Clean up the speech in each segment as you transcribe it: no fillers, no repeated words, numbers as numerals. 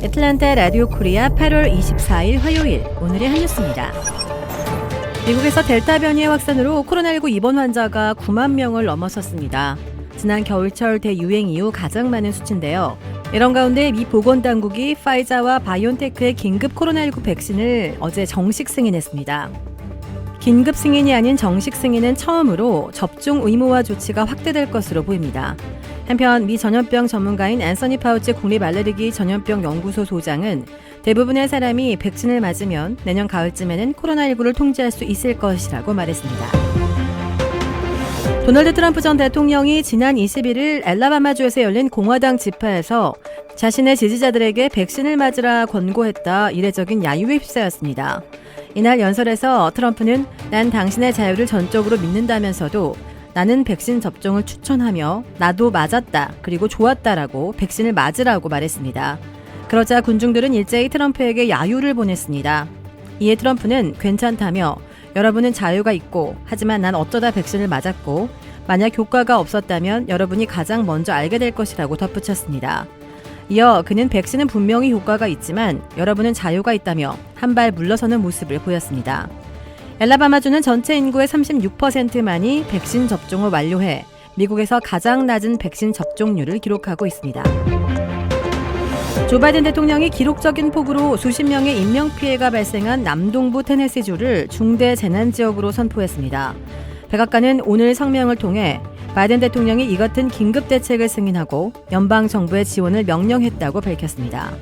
애틀랜타 라디오 코리아 8월 24일 화요일 오늘의 한 뉴스입니다. 미국에서 델타 변이의 확산으로 코로나19 입원 환자가 9만 명을 넘어섰습니다. 지난 겨울철 대유행 이후 가장 많은 수치인데요. 이런 가운데 미 보건당국이 파이자와 바이온테크의 긴급 코로나19 백신을 어제 정식 승인했습니다. 긴급 승인이 아닌 정식 승인은 처음으로 접종 의무화 조치가 확대될 것으로 보입니다. 한편 미 전염병 전문가인 앤서니 파우치 국립 알레르기 전염병 연구소 소장은 대부분의 사람이 백신을 맞으면 내년 가을쯤에는 코로나19를 통제할 수 있을 것이라고 말했습니다. 도널드 트럼프 전 대통령이 지난 21일 엘라바마주에서 열린 공화당 집회에서 자신의 지지자들에게 백신을 맞으라 권고했다 이례적인 야유에 휩싸였습니다. 이날 연설에서 트럼프는 난 당신의 자유를 전적으로 믿는다면서도 나는 백신 접종을 추천하며 나도 맞았다 그리고 좋았다라고 백신을 맞으라고 말했습니다. 그러자 군중들은 일제히 트럼프에게 야유를 보냈습니다. 이에 트럼프는 괜찮다며 여러분은 자유가 있고 하지만 난 어쩌다 백신을 맞았고 만약 효과가 없었다면 여러분이 가장 먼저 알게 될 것이라고 덧붙였습니다. 이어 그는 백신은 분명히 효과가 있지만 여러분은 자유가 있다며 한 발 물러서는 모습을 보였습니다. 엘라바마주는 전체 인구의 36%만이 백신 접종을 완료해 미국에서 가장 낮은 백신 접종률을 기록하고 있습니다. 조 바이든 대통령이 기록적인 폭우로 수십 명의 인명피해가 발생한 남동부 테네시주를 중대 재난지역으로 선포했습니다. 백악관은 오늘 성명을 통해 바이든 대통령이 이 같은 긴급 대책을 승인하고 연방정부의 지원을 명령했다고 밝혔습니다.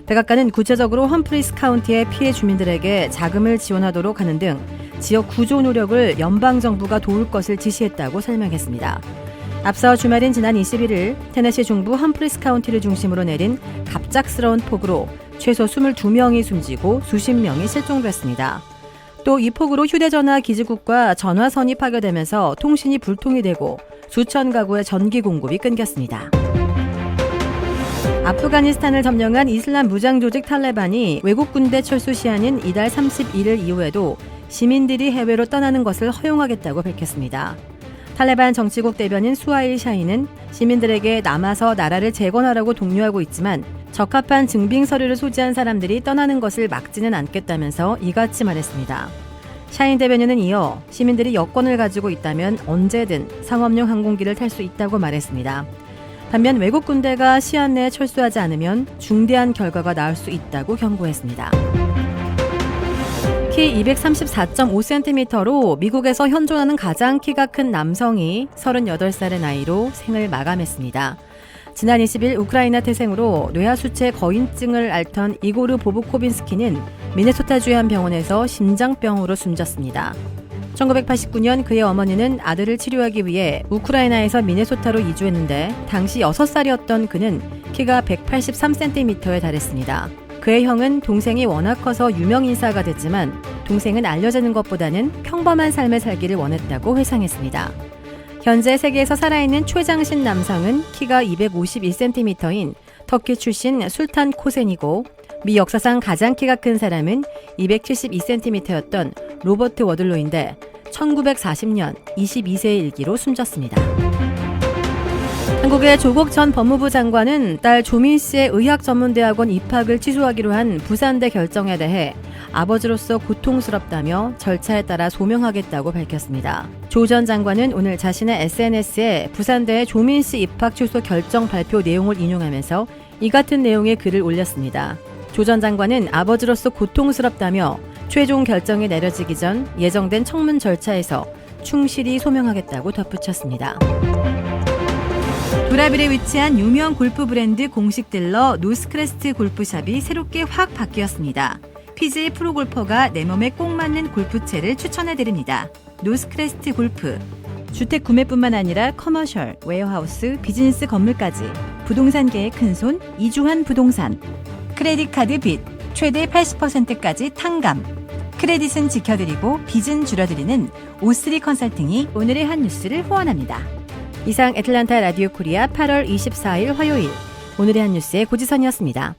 백악관은 구체적으로 험프리스 카운티의 피해 주민들에게 자금을 지원하도록 하는 등 지역 구조 노력을 연방정부가 도울 것을 지시했다고 설명했습니다. 앞서 주말인 지난 21일 테네시 중부 험프리스 카운티를 중심으로 내린 갑작스러운 폭우로 최소 22명이 숨지고 수십 명이 실종됐습니다. 또 이 폭우로 휴대전화 기지국과 전화선이 파괴되면서 통신이 불통이 되고 수천 가구의 전기 공급이 끊겼습니다. 아프가니스탄을 점령한 이슬람 무장 조직 탈레반이 외국 군대 철수 시한인 이달 31일 이후에도 시민들이 해외로 떠나는 것을 허용하겠다고 밝혔습니다. 탈레반 정치국 대변인 수하일 샤히는 시민들에게 남아서 나라를 재건하라고 독려하고 있지만 적합한 증빙 서류를 소지한 사람들이 떠나는 것을 막지는 않겠다면서 이같이 말했습니다. 샤힌 대변인은 이어 시민들이 여권을 가지고 있다면 언제든 상업용 항공기를 탈 수 있다고 말했습니다. 반면 외국 군대가 시한 내에 철수하지 않으면 중대한 결과가 나올 수 있다고 경고했습니다. 키 234.5cm로 미국에서 현존하는 가장 키가 큰 남성이 38살의 나이로 생을 마감했습니다. 지난 20일 우크라이나 태생으로 뇌하수체 거인증을 앓던 이고르 보브코빈스키는 미네소타주의 한 병원에서 심장병으로 숨졌습니다. 1989년 그의 어머니는 아들을 치료하기 위해 우크라이나에서 미네소타로 이주했는데 당시 6살이었던 그는 키가 183cm에 달했습니다. 그의 형은 동생이 워낙 커서 유명 인사가 됐지만 동생은 알려지는 것보다는 평범한 삶을 살기를 원했다고 회상했습니다. 현재 세계에서 살아있는 최장신 남성은 키가 251cm인 터키 출신 술탄 코센이고 미 역사상 가장 키가 큰 사람은 272cm였던 로버트 워들로인데 1940년 22세의 일기로 숨졌습니다. 한국의 조국 전 법무부 장관은 딸 조민 씨의 의학전문대학원 입학을 취소하기로 한 부산대 결정에 대해 아버지로서 고통스럽다며 절차에 따라 소명하겠다고 밝혔습니다. 조 전 장관은 오늘 자신의 SNS에 부산대의 조민 씨 입학 취소 결정 발표 내용을 인용하면서 이 같은 내용의 글을 올렸습니다. 조 전 장관은 아버지로서 고통스럽다며 최종 결정이 내려지기 전 예정된 청문 절차에서 충실히 소명하겠다고 덧붙였습니다. 도라빌에 위치한 유명 골프 브랜드 공식 딜러 노스크레스트 골프샵이 새롭게 확 바뀌었습니다. PGA 프로골퍼가 내 몸에 꼭 맞는 골프채를 추천해드립니다. 노스크레스트 골프. 주택 구매뿐만 아니라 커머셜, 웨어하우스, 비즈니스 건물까지 부동산계의 큰손 이주환 부동산. 크레딧 카드 빚 최대 80%까지 탕감. 크레딧은 지켜드리고 빚은 줄여드리는 O3 컨설팅이 오늘의 한 뉴스를 후원합니다. 이상 애틀랜타 라디오 코리아 8월 24일 화요일 오늘의 한 뉴스의 고지선이었습니다.